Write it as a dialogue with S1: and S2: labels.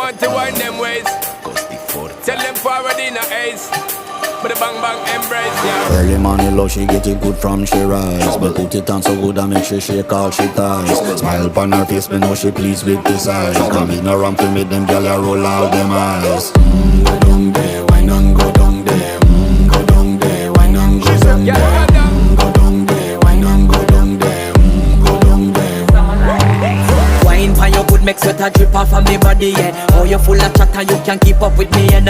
S1: want to wind them ways. Tell them forward in a ace. But the bang bang embrace, yeah.
S2: Early morning love, she get it good from she rise. But put it on so good I make she shake all she ties. Smile upon her face, me know she pleased with this eyes. Come in around to make them gyal a roll out them eyes. Go down there, wine and go down there. Go down there, wine and go down there. Go down there, wine and go down there. Go down there.
S3: Wine for your good make sweat a drip off of me body, yeah. Oh, you full of chatter, you can't keep up with me, and